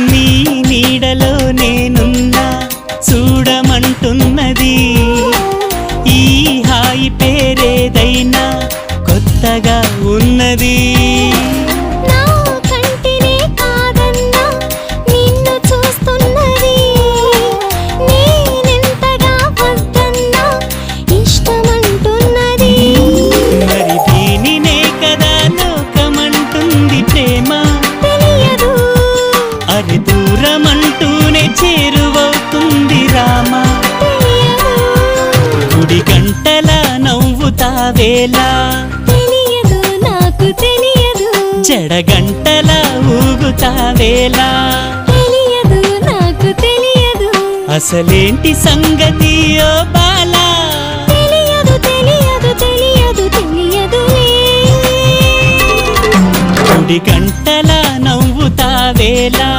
నీ నీడలో నేనున్నా చూడమంటున్నది ఈ హాయి పేరేదైనా కొత్తగా ఉన్నది మరి దీనినే కదా లోకమంటుంది ప్రేమ అది దూరమంటూనే చేరువవుతుంది రామా గుడి గంటల నవ్వుతావేలా జడగంటల ఊగుతావేలా అసలేంటి సంగతి ఓ బాలా గుడి గంటల నవ్వుతావేలా